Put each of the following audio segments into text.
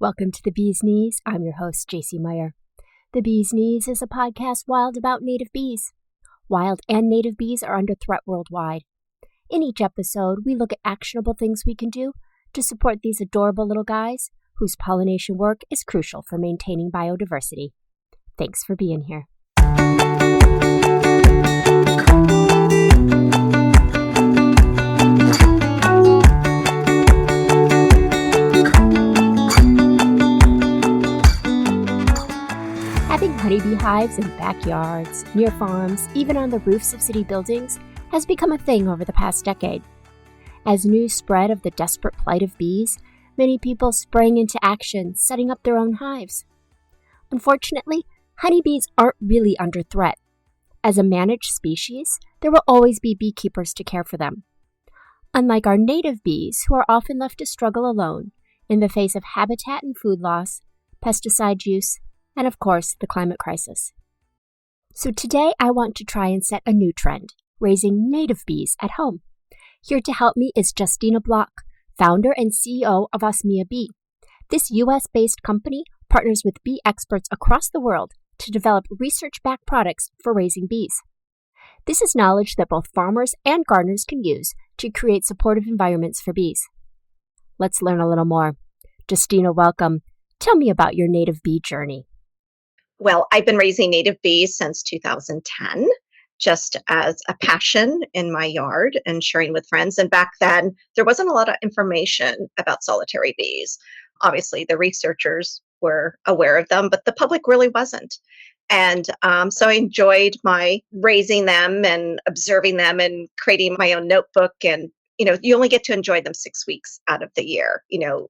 Welcome to The Bee's Knees. I'm your host, JC Meyer. The Bee's Knees is a podcast wild about native bees. Wild and native bees are under threat worldwide. In each episode, we look at actionable things we can do to support these adorable little guys whose pollination work is crucial for maintaining biodiversity. Thanks for being here. Having honeybee hives in backyards, near farms, even on the roofs of city buildings has become a thing over the past decade. As news spread of the desperate plight of bees, many people sprang into action, setting up their own hives. Unfortunately, honeybees aren't really under threat. As a managed species, there will always be beekeepers to care for them. Unlike our native bees, who are often left to struggle alone in the face of habitat and food loss, pesticide use, and of course, the climate crisis. So today I want to try and set a new trend, raising native bees at home. Here to help me is Justina Block, founder and CEO of Osmia Bee. This US-based company partners with bee experts across the world to develop research-backed products for raising bees. This is knowledge that both farmers and gardeners can use to create supportive environments for bees. Let's learn a little more. Justina, welcome. Tell me about your native bee journey. Well, I've been raising native bees since 2010, just as a passion in my yard and sharing with friends. And back then, there wasn't a lot of information about solitary bees. Obviously, the researchers were aware of them, but the public really wasn't. And so I enjoyed my raising them and observing them and creating my own notebook. And you only get to enjoy them 6 weeks out of the year.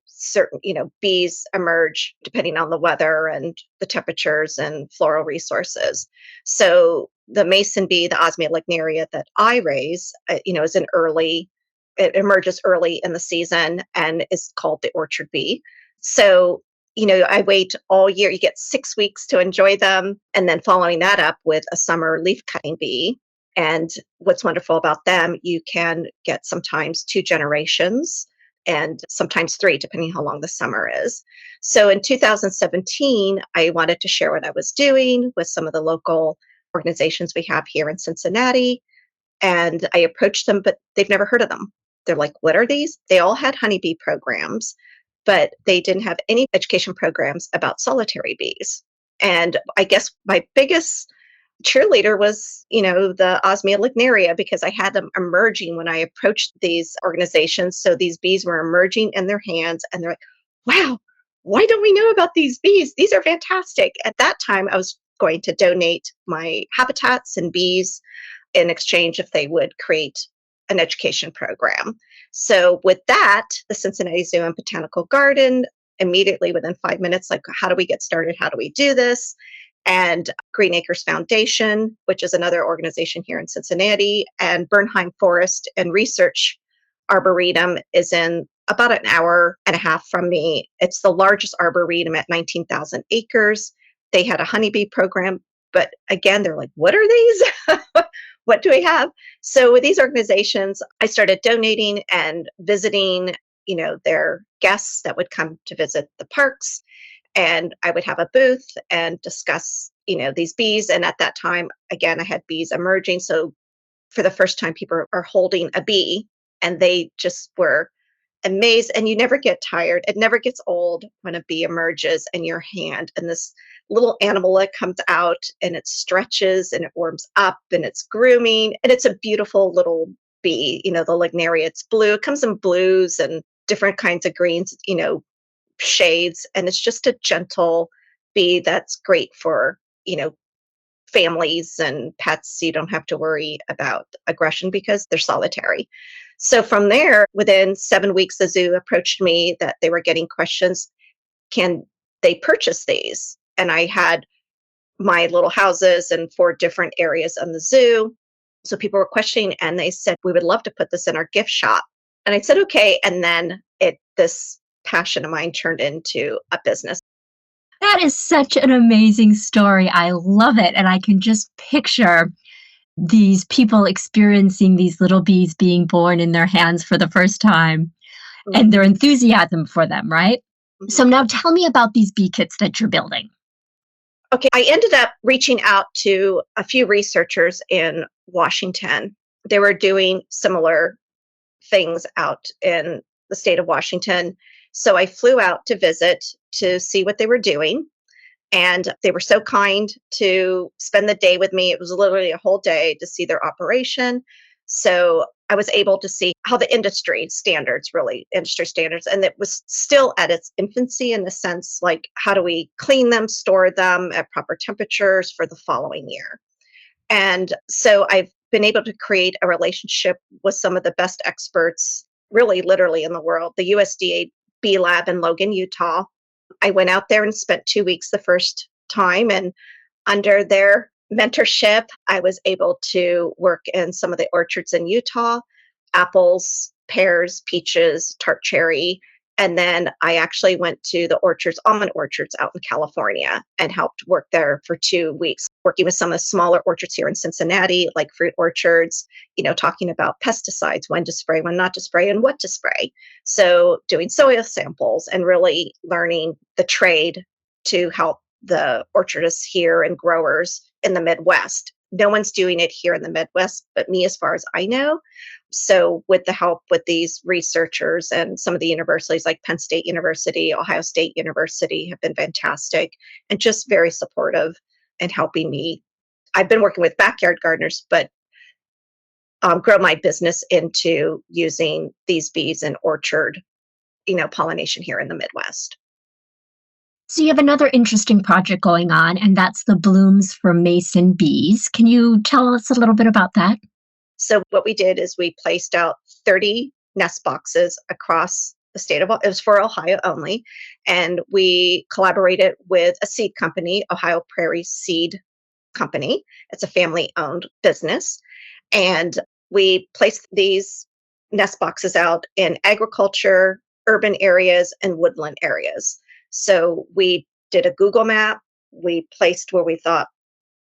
Certain, bees emerge depending on the weather and the temperatures and floral resources. So the mason bee, the Osmia lignaria that I raise, is it emerges early in the season and is called the orchard bee. So, I wait all year. You get 6 weeks to enjoy them. And then following that up with a summer leaf cutting bee. And what's wonderful about them, you can get sometimes 2 generations and sometimes 3, depending how long the summer is. So in 2017, I wanted to share what I was doing with some of the local organizations we have here in Cincinnati. And I approached them, but they've never heard of them. They're like, what are these? They all had honeybee programs, but they didn't have any education programs about solitary bees. And I guess my biggest cheerleader was, the Osmia lignaria, because I had them emerging when I approached these organizations. So these bees were emerging in their hands and they're like, wow, why don't we know about these bees? These are fantastic. At that time, I was going to donate my habitats and bees in exchange if they would create an education program. So with that, the Cincinnati Zoo and Botanical Garden, immediately within 5 minutes, like, how do we get started? How do we do this? And Green Acres Foundation, which is another organization here in Cincinnati, and Bernheim Forest and Research Arboretum is in about an hour and a half from me. It's the largest arboretum at 19,000 acres. They had a honeybee program, but again, they're like, what are these? What do we have? So with these organizations, I started donating and visiting, their guests that would come to visit the parks. And I would have a booth and discuss, these bees. And at that time, again, I had bees emerging. So for the first time, people are holding a bee and they just were amazed. And you never get tired. It never gets old when a bee emerges in your hand. And this little animal that comes out and it stretches and it warms up and it's grooming. And it's a beautiful little bee, the lignaria. It's blue. It comes in blues and different kinds of greens, shades, and it's just a gentle bee that's great for families and pets. You don't have to worry about aggression because they're solitary. So from there, within 7 weeks, the zoo approached me that they were getting questions, can they purchase these? And I had my little houses in 4 different areas on the zoo. So people were questioning and they said, we would love to put this in our gift shop. And I said, okay. And then this passion of mine turned into a business. That is such an amazing story. I love it. And I can just picture these people experiencing these little bees being born in their hands for the first time and their enthusiasm for them, right? Mhm. So now tell me about these bee kits that you're building. Okay, I ended up reaching out to a few researchers in Washington. They were doing similar things out in the state of Washington. So I flew out to visit to see what they were doing. And they were so kind to spend the day with me. It was literally a whole day to see their operation. So I was able to see how the industry standards, and it was still at its infancy in the sense like, how do we clean them, store them at proper temperatures for the following year? And so I've been able to create a relationship with some of the best experts, really, literally in the world, the USDA Bee Lab in Logan, Utah. I went out there and spent 2 weeks the first time. And under their mentorship, I was able to work in some of the orchards in Utah: apples, pears, peaches, tart cherry. And then I actually went to the orchards, almond orchards out in California, and helped work there for 2 weeks, working with some of the smaller orchards here in Cincinnati, like fruit orchards, talking about pesticides, when to spray, when not to spray, and what to spray. So doing soil samples and really learning the trade to help the orchardists here and growers in the Midwest. No one's doing it here in the Midwest but me, as far as I know. So with the help with these researchers and some of the universities like Penn State University, Ohio State University have been fantastic and just very supportive and helping me. I've been working with backyard gardeners, but grow my business into using these bees in orchard, pollination here in the Midwest. So you have another interesting project going on, and that's the Blooms for Mason Bees. Can you tell us a little bit about that? So what we did is we placed out 30 nest boxes across the state of, it was for Ohio only. And we collaborated with a seed company, Ohio Prairie Seed Company. It's a family owned business. And we placed these nest boxes out in agriculture, urban areas, and woodland areas. So we did a Google map. We placed where we thought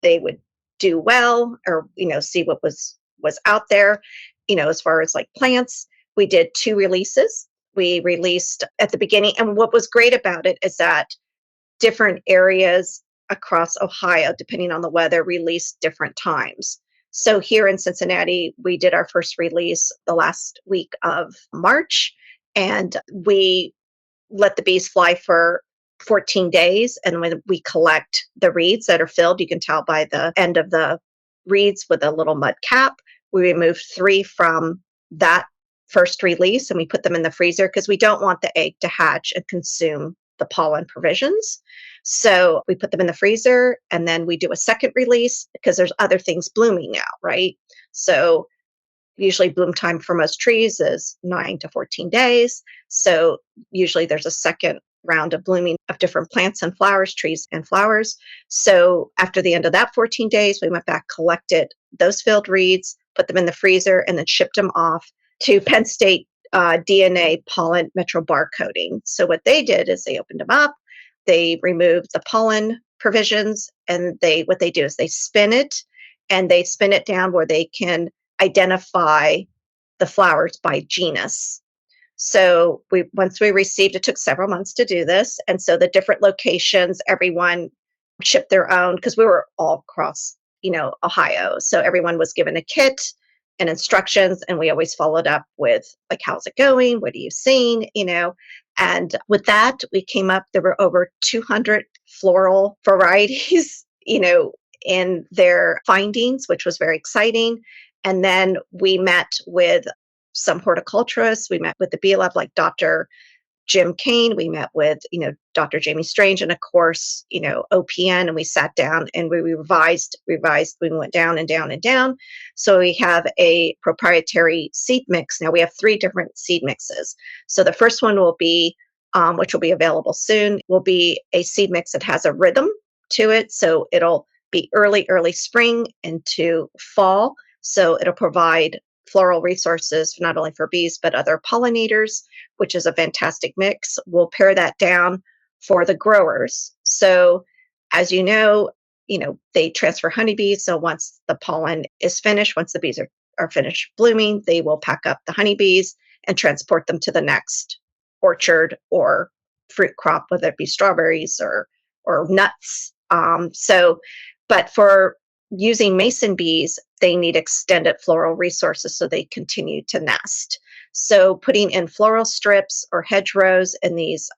they would do well, or see what was out there, as far as like plants. We did 2 releases. We released at the beginning, and what was great about it is that different areas across Ohio, depending on the weather, released different times. So here in Cincinnati, we did our first release the last week of March, and we let the bees fly for 14 days. And when we collect the reeds that are filled, you can tell by the end of the reeds with a little mud cap. We removed 3 from that first release, and we put them in the freezer because we don't want the egg to hatch and consume the pollen provisions. So we put them in the freezer, and then we do a second release because there's other things blooming now, right? So usually bloom time for most trees is 9 to 14 days. So usually there's a second round of blooming of different plants and flowers, trees and flowers. So after the end of that 14 days, we went back, collected those filled reeds, put them in the freezer, and then shipped them off to Penn State DNA pollen metro barcoding. So what they did is they opened them up, they removed the pollen provisions, and what they do is they spin it, and they spin it down where they can identify the flowers by genus. So once we received, it took several months to do this. And so the different locations, everyone shipped their own, because we were all across, Ohio. So everyone was given a kit and instructions, and we always followed up with like, how's it going? What are you seeing? And with that, we came up, there were over 200 floral varieties, in their findings, which was very exciting. And then we met with some horticulturists. We met with the Bee Lab, like Dr. Jim Kane. We met with, Dr. Jamie Strange, and of course, OPN, and we sat down and we revised, we went down and down and down. So we have a proprietary seed mix. Now we have 3 different seed mixes. So the first one will be, which will be available soon, will be a seed mix that has a rhythm to it. So it'll be early spring into fall. So it'll provide floral resources not only for bees, but other pollinators, which is a fantastic mix. We'll pare that down for the growers. So as they transfer honeybees. So once the pollen is finished, once the bees are finished blooming, they will pack up the honeybees and transport them to the next orchard or fruit crop, whether it be strawberries or nuts. But for using mason bees, they need extended floral resources so they continue to nest. So putting in floral strips or hedgerows in these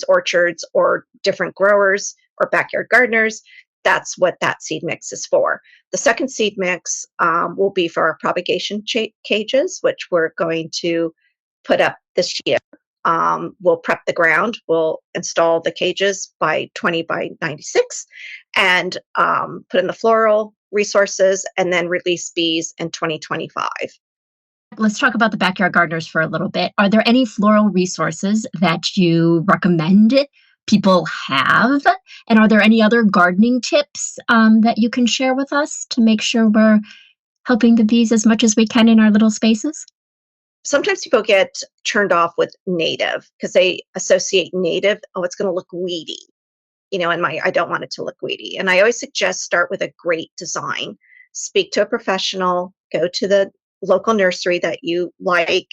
orchards or different growers or backyard gardeners, that's what that seed mix is for. The second seed mix will be for our propagation cages, which we're going to put up this year. We'll prep the ground, we'll install the cages by 20 by 96 and put in the floral resources and then release bees in 2025. Let's talk about the backyard gardeners for a little bit. Are there any floral resources that you recommend people have? And are there any other gardening tips that you can share with us to make sure we're helping the bees as much as we can in our little spaces? Sometimes people get turned off with native because they associate native, oh, it's going to look weedy, and I don't want it to look weedy. And I always suggest start with a great design. Speak to a professional, go to the local nursery that you like.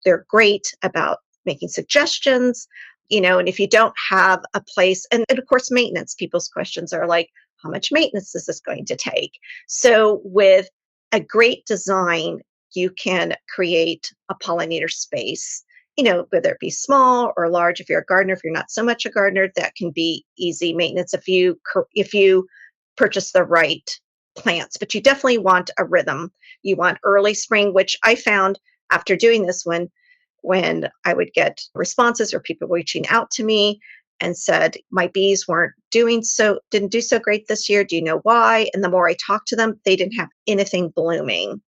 They're great about making suggestions, and if you don't have a place, and of course, maintenance, people's questions are like, how much maintenance is this going to take? So with a great design, you can create a pollinator space, whether it be small or large. If you're a gardener, if you're not so much a gardener, that can be easy maintenance if you purchase the right plants. But you definitely want a rhythm. You want early spring, which I found after doing this when I would get responses or people reaching out to me and said, my bees didn't do so great this year. Do you know why? And the more I talked to them, they didn't have anything blooming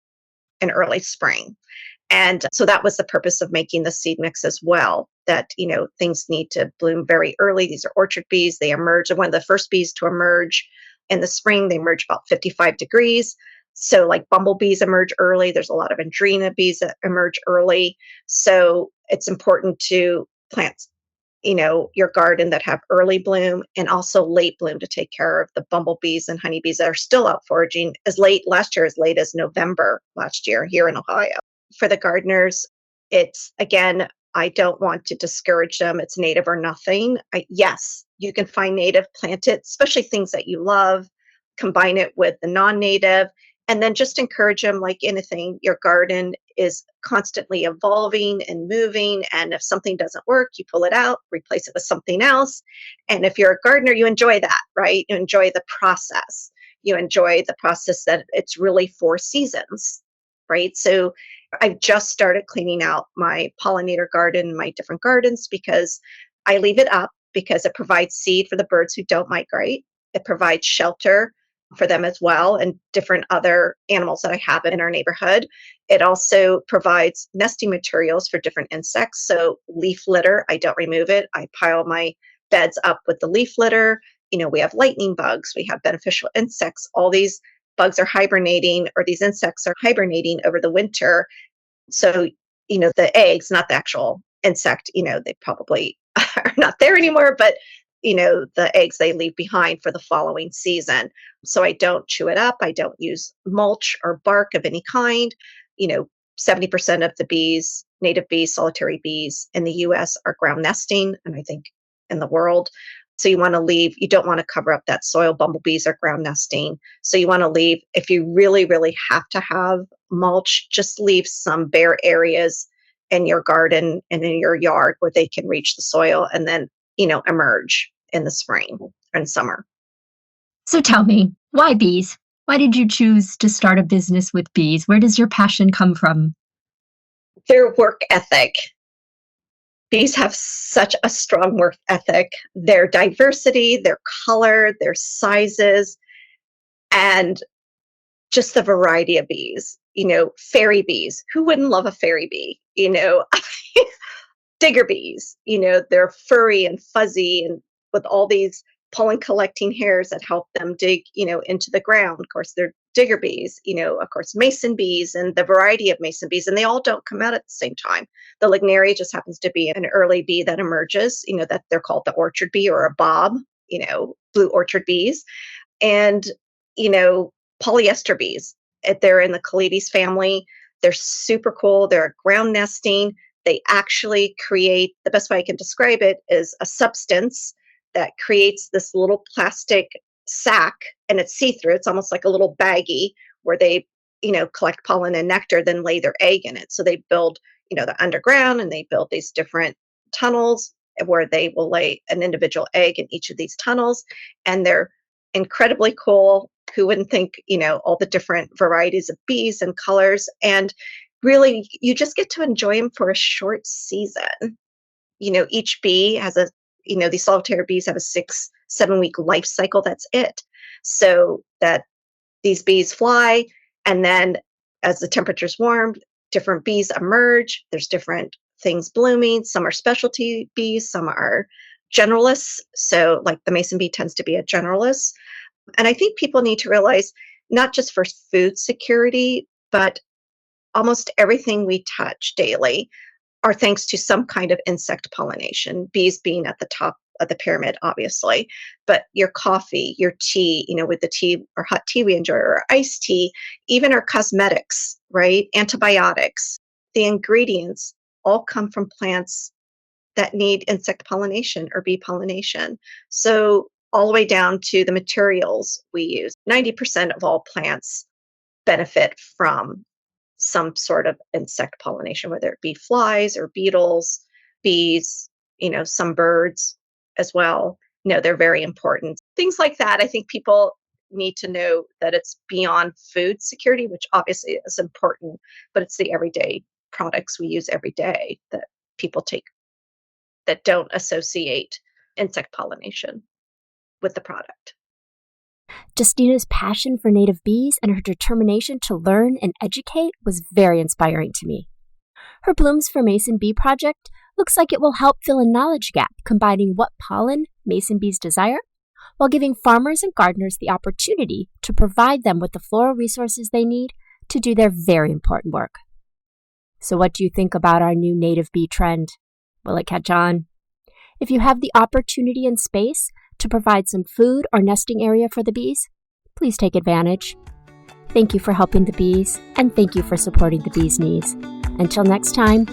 in early spring. And so that was the purpose of making the seed mix as well, that, things need to bloom very early. These are orchard bees. They emerge. One of the first bees to emerge in the spring. They emerge about 55 degrees. So like bumblebees emerge early. There's a lot of andrena bees that emerge early. So it's important to plant your garden that have early bloom and also late bloom to take care of the bumblebees and honeybees that are still out foraging as late as November last year here in Ohio. For the gardeners, it's again, I don't want to discourage them. It's native or nothing. Yes, you can find native, plant it, especially things that you love, combine it with the non-native, and then just encourage them like anything. Your garden is constantly evolving and moving. And if something doesn't work, you pull it out, replace it with something else. And if you're a gardener, you enjoy that, right? You enjoy the process. You enjoy the process that it's really 4 seasons, right? So I've just started cleaning out my pollinator garden, my different gardens, because I leave it up because it provides seed for the birds who don't migrate. It provides shelter for them as well and different other animals that I have in our neighborhood. It also provides nesting materials for different insects. So leaf litter, I don't remove it. I pile my beds up with the leaf litter. We have lightning bugs, we have beneficial insects. All these bugs are hibernating, or these insects are hibernating over the winter. So, the eggs, not the actual insect, they probably are not there anymore, but the eggs they leave behind for the following season. So I don't chew it up. I don't use mulch or bark of any kind. 70% of the bees, native bees, solitary bees in the US are ground nesting, and I think in the world. So you don't want to cover up that soil. Bumblebees are ground nesting. So you want to leave, if you really, really have to have mulch, just leave some bare areas in your garden and in your yard where they can reach the soil and then, emerge in the spring and summer. So tell me, why bees? Why did you choose to start a business with bees? Where does your passion come from? Their work ethic. Bees have such a strong work ethic. Their diversity, their color, their sizes, and just the variety of bees. Fairy bees. Who wouldn't love a fairy bee? Digger bees. They're furry and fuzzy and with all these pollen collecting hairs that help them dig, into the ground. Of course, they're digger bees, of course, mason bees and the variety of mason bees, and they all don't come out at the same time. The lignaria just happens to be an early bee that emerges, that they're called the orchard bee or a bob, blue orchard bees. And, polyester bees, they're in the Calides family. They're super cool. They're ground nesting. They actually create, the best way I can describe it is a substance that creates this little plastic sac, and it's see-through. It's almost like a little baggie where they, collect pollen and nectar, then lay their egg in it. So they build, the underground, and they build these different tunnels where they will lay an individual egg in each of these tunnels. And they're incredibly cool. Who wouldn't think, all the different varieties of bees and colors. And really, you just get to enjoy them for a short season. Each bee has these solitary bees have a 6-7 week life cycle. That's it. So that these bees fly, and then as the temperature's warm, different bees emerge. There's different things blooming. Some are specialty bees, some are generalists. So like the mason bee tends to be a generalist. And I think people need to realize, not just for food security, but almost everything we touch daily are thanks to some kind of insect pollination, bees being at the top of the pyramid, obviously. But your coffee, your tea, with the tea or hot tea we enjoy, or iced tea, even our cosmetics, right? Antibiotics, the ingredients all come from plants that need insect pollination or bee pollination. So all the way down to the materials we use. 90% of all plants benefit from some sort of insect pollination, whether it be flies or beetles, bees, some birds as well. They're very important. Things like that. I think people need to know that it's beyond food security, which obviously is important, but it's the everyday products we use every day that people take that don't associate insect pollination with the product. Justina's passion for native bees and her determination to learn and educate was very inspiring to me. Her Blooms for Mason Bee project looks like it will help fill a knowledge gap, combining what pollen mason bees desire, while giving farmers and gardeners the opportunity to provide them with the floral resources they need to do their very important work. So what do you think about our new native bee trend? Will it catch on? If you have the opportunity and space to provide some food or nesting area for the bees, please take advantage. Thank you for helping the bees, and thank you for supporting the bees' needs. Until next time,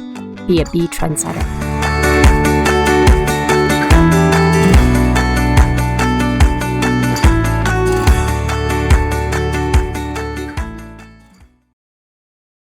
be a bee trendsetter.